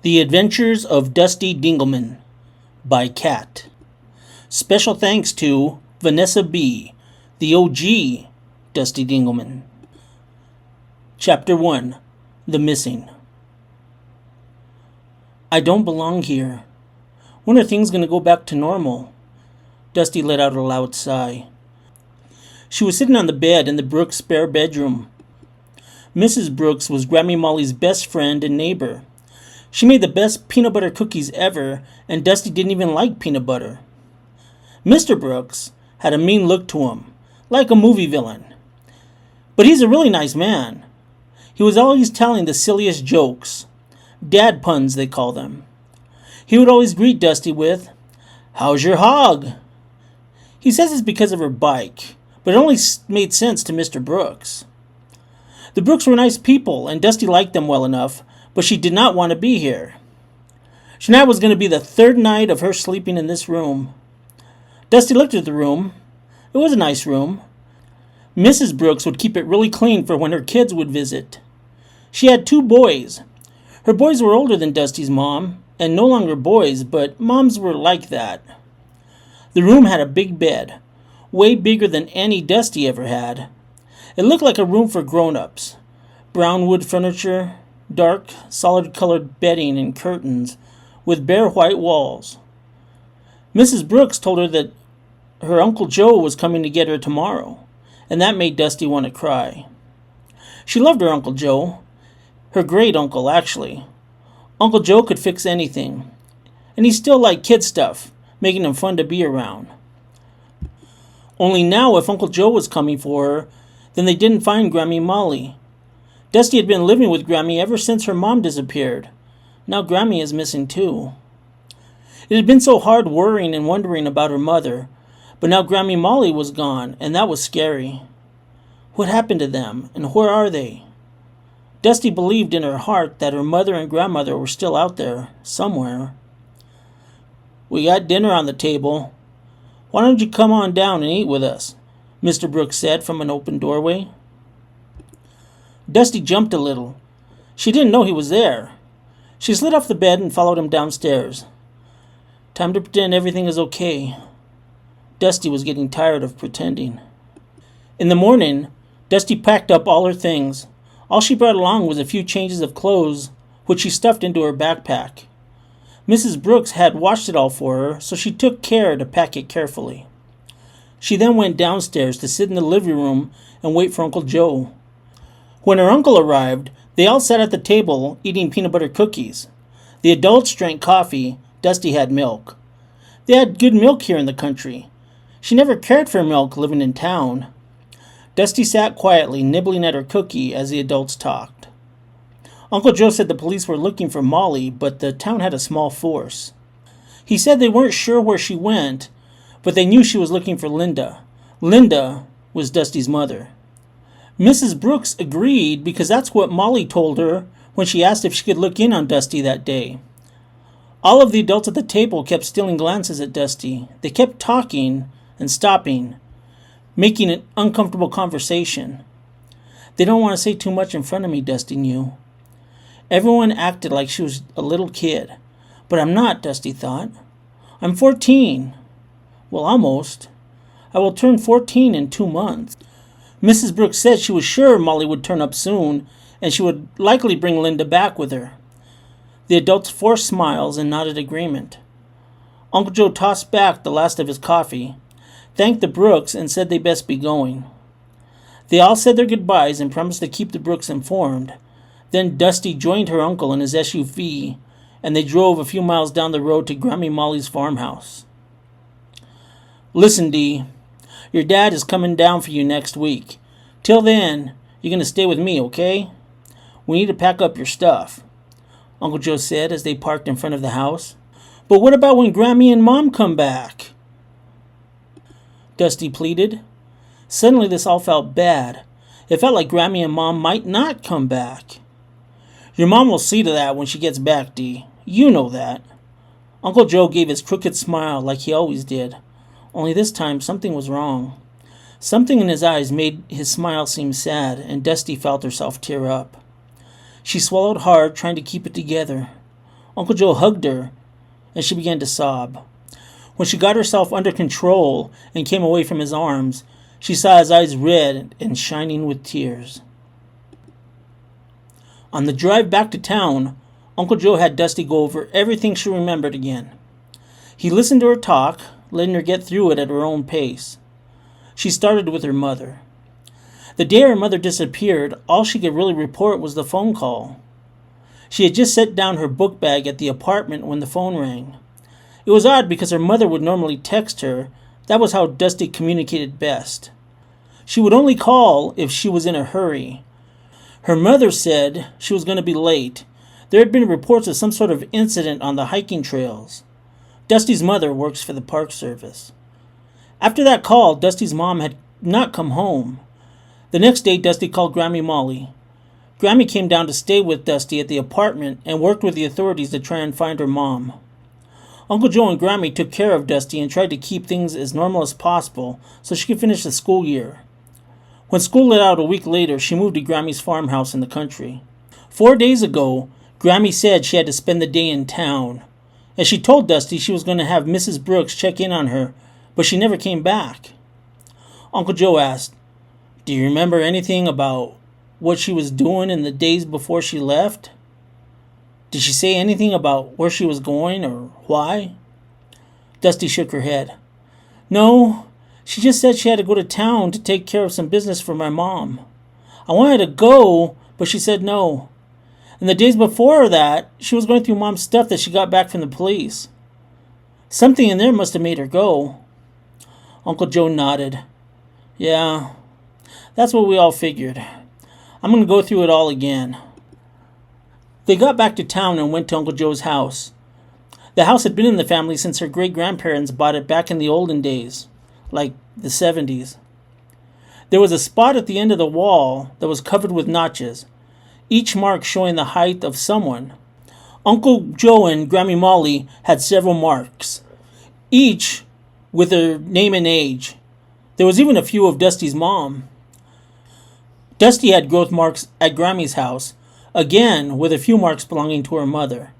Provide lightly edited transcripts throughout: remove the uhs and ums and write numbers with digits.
The Adventures of Dusty Dingleman by Cat. Special thanks to Vanessa B., the OG Dusty Dingleman. Chapter 1. The Missing. I don't belong here. When are things going to go back to normal? Dusty let out a loud sigh. She was sitting on the bed in the Brooks' spare bedroom. Mrs. Brooks was Grammy Molly's best friend and neighbor. She made the best peanut butter cookies ever, and Dusty didn't even like peanut butter. Mr. Brooks had a mean look to him, like a movie villain. But he's a really nice man. He was always telling the silliest jokes. Dad puns, they call them. He would always greet Dusty with, "How's your hog?" He says it's because of her bike, but it only made sense to Mr. Brooks. The Brooks were nice people, and Dusty liked them well enough, but she did not want to be here. Tonight was going to be the third night of her sleeping in this room. Dusty looked at the room. It was a nice room. Mrs. Brooks would keep it really clean for when her kids would visit. She had 2 boys. Her boys were older than Dusty's mom, and no longer boys, but moms were like that. The room had a big bed, way bigger than any Dusty ever had. It looked like a room for grown-ups. Brown wood furniture, dark, solid-colored bedding and curtains, with bare white walls. Mrs. Brooks told her that her Uncle Joe was coming to get her tomorrow, and that made Dusty want to cry. She loved her Uncle Joe, her great-uncle, actually. Uncle Joe could fix anything, and he still liked kid stuff, making him fun to be around. Only now, if Uncle Joe was coming for her, then they didn't find Grammy Molly. Dusty had been living with Grammy ever since her mom disappeared. Now Grammy is missing too. It had been so hard worrying and wondering about her mother, but now Grammy Molly was gone, and that was scary. What happened to them, and where are they? Dusty believed in her heart that her mother and grandmother were still out there, somewhere. "We got dinner on the table. Why don't you come on down and eat with us?" Mr. Brooks said from an open doorway. Dusty jumped a little. She didn't know he was there. She slid off the bed and followed him downstairs. Time to pretend everything is okay. Dusty was getting tired of pretending. In the morning, Dusty packed up all her things. All she brought along was a few changes of clothes, which she stuffed into her backpack. Mrs. Brooks had washed it all for her, so she took care to pack it carefully. She then went downstairs to sit in the living room and wait for Uncle Joe. When her uncle arrived, they all sat at the table eating peanut butter cookies. The adults drank coffee. Dusty had milk. They had good milk here in the country. She never cared for milk living in town. Dusty sat quietly, nibbling at her cookie as the adults talked. Uncle Joe said the police were looking for Molly, but the town had a small force. He said they weren't sure where she went, but they knew she was looking for Linda. Linda was Dusty's mother. Mrs. Brooks agreed because that's what Molly told her when she asked if she could look in on Dusty that day. All of the adults at the table kept stealing glances at Dusty. They kept talking and stopping, making an uncomfortable conversation. They don't want to say too much in front of me, Dusty knew. Everyone acted like she was a little kid. But I'm not, Dusty thought. I'm 14. Well, almost. I will turn 14 in 2 months. Mrs. Brooks said she was sure Molly would turn up soon, and she would likely bring Linda back with her. The adults forced smiles and nodded agreement. Uncle Joe tossed back the last of his coffee, thanked the Brooks, and said they best be going. They all said their goodbyes and promised to keep the Brooks informed. Then Dusty joined her uncle in his SUV, and they drove a few miles down the road to Grammy Molly's farmhouse. "Listen, Dee, your dad is coming down for you next week. Till then, you're going to stay with me, okay? We need to pack up your stuff," Uncle Joe said as they parked in front of the house. "But what about when Grammy and Mom come back?" Dusty pleaded. Suddenly this all felt bad. It felt like Grammy and Mom might not come back. "Your mom will see to that when she gets back, Dee. You know that." Uncle Joe gave his crooked smile like he always did. Only this time something was wrong. Something in his eyes made his smile seem sad, and Dusty felt herself tear up. She swallowed hard, trying to keep it together. Uncle Joe hugged her, and she began to sob. When she got herself under control and came away from his arms, she saw his eyes red and shining with tears. On the drive back to town, Uncle Joe had Dusty go over everything she remembered again. He listened to her talk, letting her get through it at her own pace. She started with her mother. The day her mother disappeared, all she could really report was the phone call. She had just set down her book bag at the apartment when the phone rang. It was odd because her mother would normally text her. That was how Dusty communicated best. She would only call if she was in a hurry. Her mother said she was going to be late. There had been reports of some sort of incident on the hiking trails. Dusty's mother works for the Park Service. After that call, Dusty's mom had not come home. The next day, Dusty called Grammy Molly. Grammy came down to stay with Dusty at the apartment and worked with the authorities to try and find her mom. Uncle Joe and Grammy took care of Dusty and tried to keep things as normal as possible so she could finish the school year. When school let out a week later, she moved to Grammy's farmhouse in the country. 4 days ago, Grammy said she had to spend the day in town. As she told Dusty, she was going to have Mrs. Brooks check in on her, but she never came back. Uncle Joe asked, "Do you remember anything about what she was doing in the days before she left? Did she say anything about where she was going or why?" Dusty shook her head. "No, she just said she had to go to town to take care of some business for my mom. I wanted to go, but she said no. And the days before that, she was going through Mom's stuff that she got back from the police. Something in there must have made her go." Uncle Joe nodded. "Yeah, that's what we all figured. I'm going to go through it all again." They got back to town and went to Uncle Joe's house. The house had been in the family since her great-grandparents bought it back in the olden days, like the 70s. There was a spot at the end of the wall that was covered with notches, each mark showing the height of someone. Uncle Joe and Grammy Molly had several marks, each with their name and age. There was even a few of Dusty's mom. Dusty had growth marks at Grammy's house, again with a few marks belonging to her mother.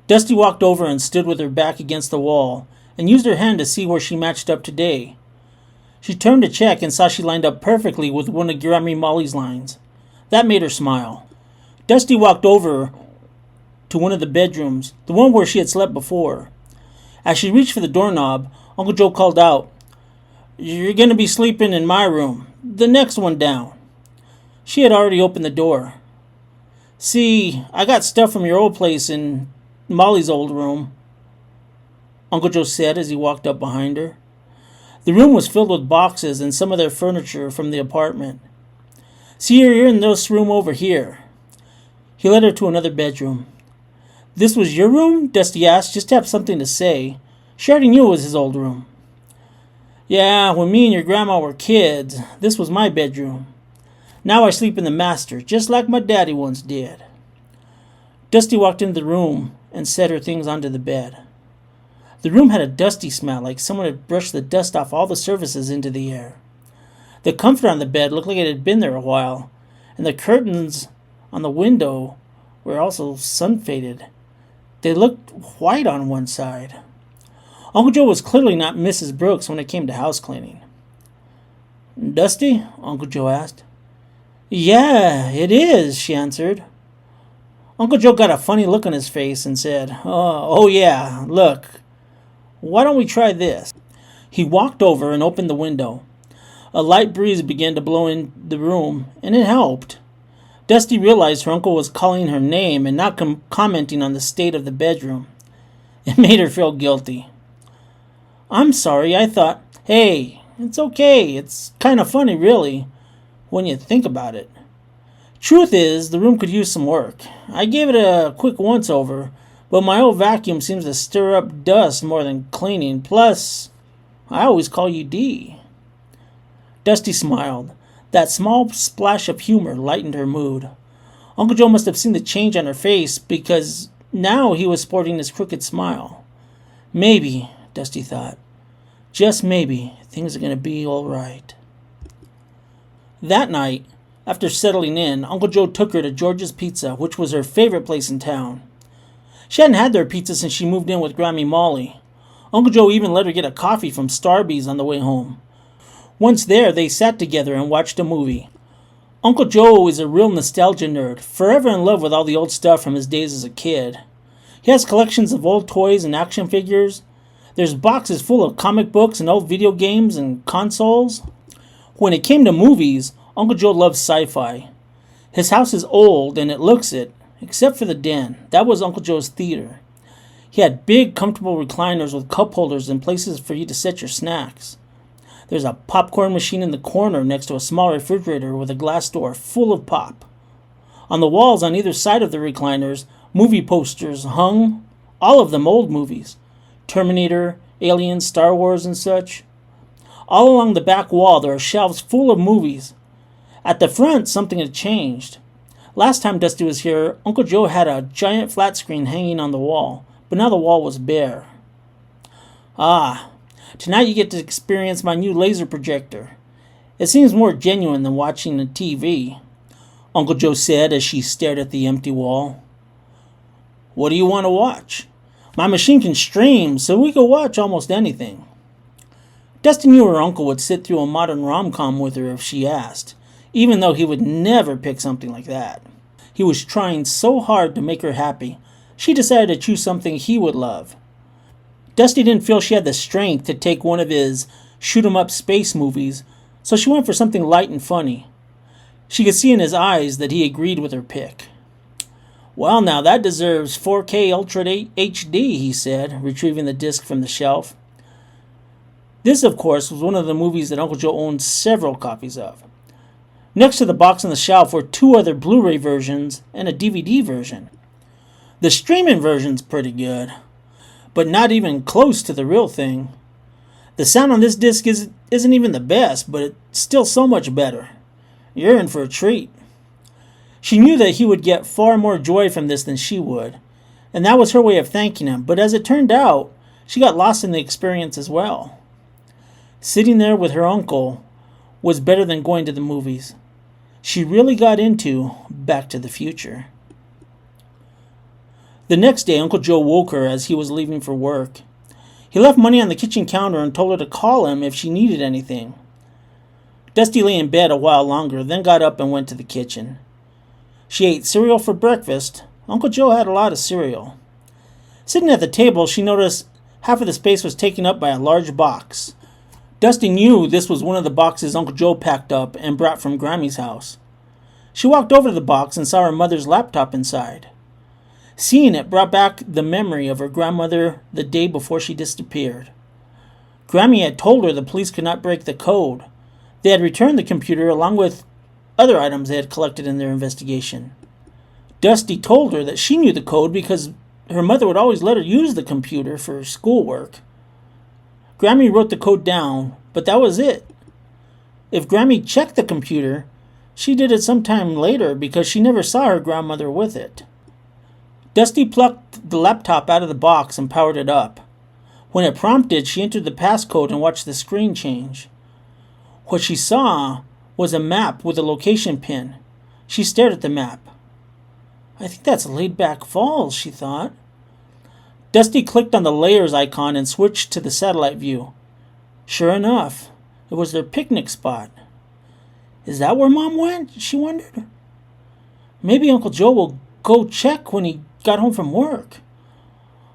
Dusty walked over and stood with her back against the wall and used her hand to see where she matched up today. She turned to check and saw she lined up perfectly with one of Grammy Molly's lines. That made her smile. Dusty walked over to one of the bedrooms, the one where she had slept before. As she reached for the doorknob, Uncle Joe called out, "You're going to be sleeping in my room, the next one down." She had already opened the door. "See, I got stuff from your old place in Molly's old room," Uncle Joe said as he walked up behind her. The room was filled with boxes and some of their furniture from the apartment. "See, you're in this room over here." He led her to another bedroom. "This was your room?" Dusty asked, just to have something to say. She already knew it was his old room. "Yeah, when me and your grandma were kids, this was my bedroom. Now I sleep in the master, just like my daddy once did." Dusty walked into the room and set her things onto the bed. The room had a dusty smell, like someone had brushed the dust off all the surfaces into the air. The comforter on the bed looked like it had been there a while, and the curtains on the window were also sun-faded. They looked white on one side. Uncle Joe was clearly not Mrs. Brooks when it came to house cleaning. "Dusty?" Uncle Joe asked. "Yeah, it is," she answered. Uncle Joe got a funny look on his face and said, Oh yeah, look, why don't we try this?" He walked over and opened the window. A light breeze began to blow in the room, and it helped. Dusty realized her uncle was calling her name and not commenting on the state of the bedroom. It made her feel guilty. "I'm sorry, I thought..." "Hey, it's okay. It's kind of funny, really, when you think about it. Truth is, the room could use some work. I gave it a quick once-over, but my old vacuum seems to stir up dust more than cleaning. Plus, I always call you D." Dusty smiled. That small splash of humor lightened her mood. Uncle Joe must have seen the change on her face, because now he was sporting his crooked smile. Maybe, Dusty thought, just maybe, things are going to be all right. That night, after settling in, Uncle Joe took her to George's Pizza, which was her favorite place in town. She hadn't had their pizza since she moved in with Grammy Molly. Uncle Joe even let her get a coffee from Starbucks on the way home. Once there, they sat together and watched a movie. Uncle Joe is a real nostalgia nerd, forever in love with all the old stuff from his days as a kid. He has collections of old toys and action figures. There's boxes full of comic books and old video games and consoles. When it came to movies, Uncle Joe loves sci-fi. His house is old and it looks it, except for the den. That was Uncle Joe's theater. He had big, comfortable recliners with cup holders and places for you to set your snacks. There's a popcorn machine in the corner next to a small refrigerator with a glass door full of pop. On the walls on either side of the recliners, movie posters hung, all of them old movies. Terminator, Aliens, Star Wars, and such. All along the back wall there are shelves full of movies. At the front, something had changed. Last time Dusty was here, Uncle Joe had a giant flat screen hanging on the wall, but now the wall was bare. Ah, tonight you get to experience my new laser projector. It seems more genuine than watching a TV, Uncle Joe said as she stared at the empty wall. What do you want to watch? My machine can stream, so we could watch almost anything. Dusty knew her uncle would sit through a modern rom-com with her if she asked, even though he would never pick something like that. He was trying so hard to make her happy, she decided to choose something he would love. Dusty didn't feel she had the strength to take one of his shoot-'em-up space movies, so she went for something light and funny. She could see in his eyes that he agreed with her pick. Well, now that deserves 4K Ultra HD, he said, retrieving the disc from the shelf. This, of course, was one of the movies that Uncle Joe owned several copies of. Next to the box on the shelf were 2 other Blu-ray versions and a DVD version. The streaming version's pretty good, but not even close to the real thing. The sound on this disc isn't even the best, but it's still so much better. You're in for a treat. She knew that he would get far more joy from this than she would, and that was her way of thanking him, but as it turned out, she got lost in the experience as well. Sitting there with her uncle was better than going to the movies. She really got into Back to the Future. The next day, Uncle Joe woke her as he was leaving for work. He left money on the kitchen counter and told her to call him if she needed anything. Dusty lay in bed a while longer, then got up and went to the kitchen. She ate cereal for breakfast. Uncle Joe had a lot of cereal. Sitting at the table, she noticed half of the space was taken up by a large box. Dusty knew this was one of the boxes Uncle Joe packed up and brought from Grammy's house. She walked over to the box and saw her mother's laptop inside. Seeing it brought back the memory of her grandmother the day before she disappeared. Grammy had told her the police could not break the code. They had returned the computer along with other items they had collected in their investigation. Dusty told her that she knew the code because her mother would always let her use the computer for schoolwork. Grammy wrote the code down, but that was it. If Grammy checked the computer, she did it sometime later because she never saw her grandmother with it. Dusty plucked the laptop out of the box and powered it up. When it prompted, she entered the passcode and watched the screen change. What she saw was a map with a location pin. She stared at the map. I think that's Laid Back Falls, she thought. Dusty clicked on the layers icon and switched to the satellite view. Sure enough, it was their picnic spot. Is that where Mom went? She wondered. Maybe Uncle Joe will go check when he got home from work.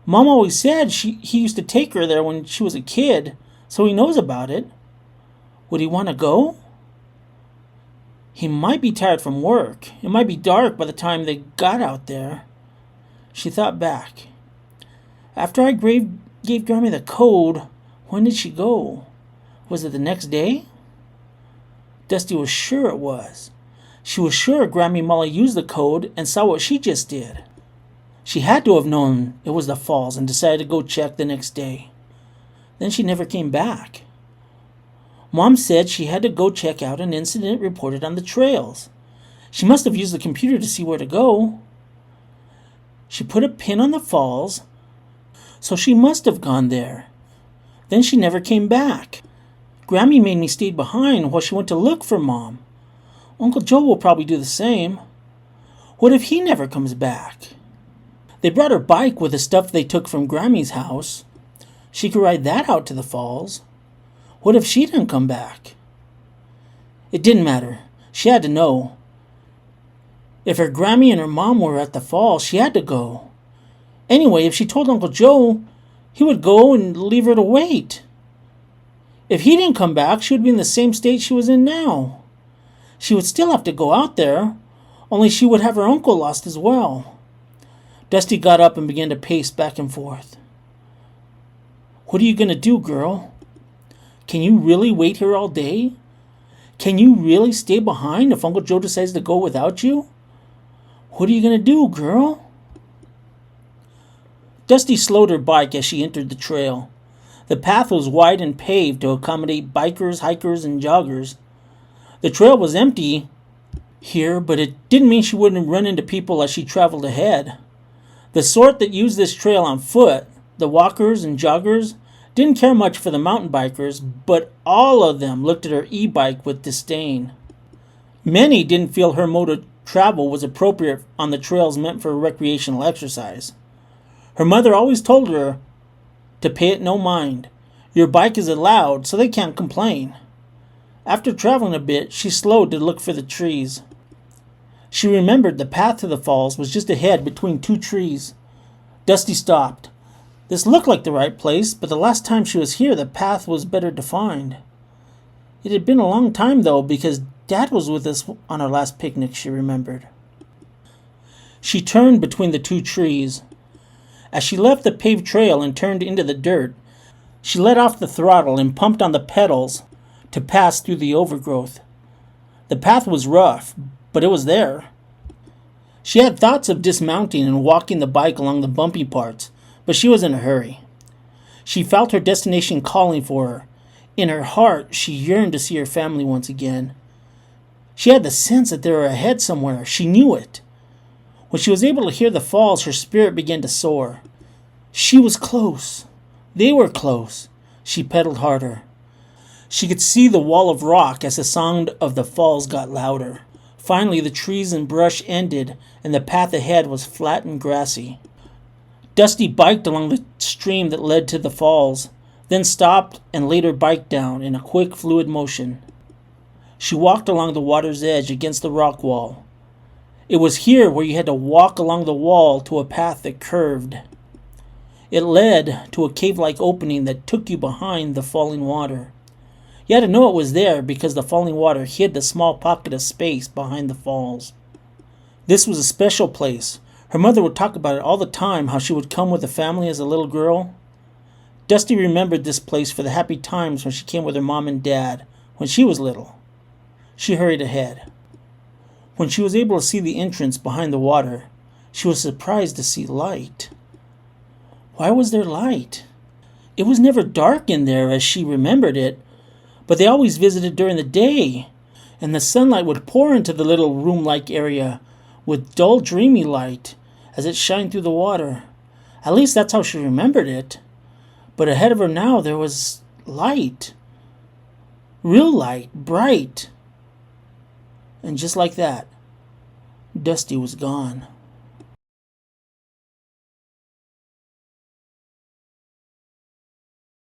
Mom always said he used to take her there when she was a kid, so he knows about it. Would he want to go? He might be tired from work. It might be dark by the time they got out there. She thought back. After I gave Grammy the code, when did she go? Was it the next day? Dusty was sure it was. She was sure Grammy Molly used the code and saw what she just did. She had to have known it was the falls and decided to go check the next day. Then she never came back. Mom said she had to go check out an incident reported on the trails. She must have used the computer to see where to go. She put a pin on the falls, so she must have gone there. Then she never came back. Grammy made me stay behind while she went to look for Mom. Uncle Joe will probably do the same. What if he never comes back? They brought her bike with the stuff they took from Grammy's house. She could ride that out to the falls. What if she didn't come back? It didn't matter. She had to know. If her Grammy and her mom were at the falls, she had to go. Anyway, if she told Uncle Joe, he would go and leave her to wait. If he didn't come back, she would be in the same state she was in now. She would still have to go out there, only she would have her uncle lost as well. Dusty got up and began to pace back and forth. What are you going to do, girl? Can you really wait here all day? Can you really stay behind if Uncle Joe decides to go without you? What are you going to do, girl? Dusty slowed her bike as she entered the trail. The path was wide and paved to accommodate bikers, hikers, and joggers. The trail was empty here, but it didn't mean she wouldn't run into people as she traveled ahead. The sort that used this trail on foot, the walkers and joggers, didn't care much for the mountain bikers, but all of them looked at her e-bike with disdain. Many didn't feel her mode of travel was appropriate on the trails meant for recreational exercise. Her mother always told her to pay it no mind. Your bike is allowed, so they can't complain. After traveling a bit, she slowed to look for the trees. She remembered the path to the falls was just ahead between two trees. Dusty stopped. This looked like the right place, but the last time she was here, the path was better defined. It had been a long time, though, because Dad was with us on our last picnic, she remembered. She turned between the two trees. As she left the paved trail and turned into the dirt, she let off the throttle and pumped on the pedals to pass through the overgrowth. The path was rough, but it was there. She had thoughts of dismounting and walking the bike along the bumpy parts, but she was in a hurry. She felt her destination calling for her. In her heart, she yearned to see her family once again. She had the sense that they were ahead somewhere. She knew it. When she was able to hear the falls, her spirit began to soar. She was close. They were close. She pedaled harder. She could see the wall of rock as the sound of the falls got louder. Finally, the trees and brush ended, and the path ahead was flat and grassy. Dusty biked along the stream that led to the falls, then stopped and laid her bike down in a quick, fluid motion. She walked along the water's edge against the rock wall. It was here where you had to walk along the wall to a path that curved. It led to a cave-like opening that took you behind the falling water. You had to know it was there because the falling water hid the small pocket of space behind the falls. This was a special place. Her mother would talk about it all the time, how she would come with the family as a little girl. Dusty remembered this place for the happy times when she came with her mom and dad when she was little. She hurried ahead. When she was able to see the entrance behind the water, she was surprised to see light. Why was there light? It was never dark in there as she remembered it, but they always visited during the day, and the sunlight would pour into the little room-like area with dull, dreamy light as it shined through the water. At least that's how she remembered it. But ahead of her now there was light. Real light, bright. And just like that, Dusty was gone.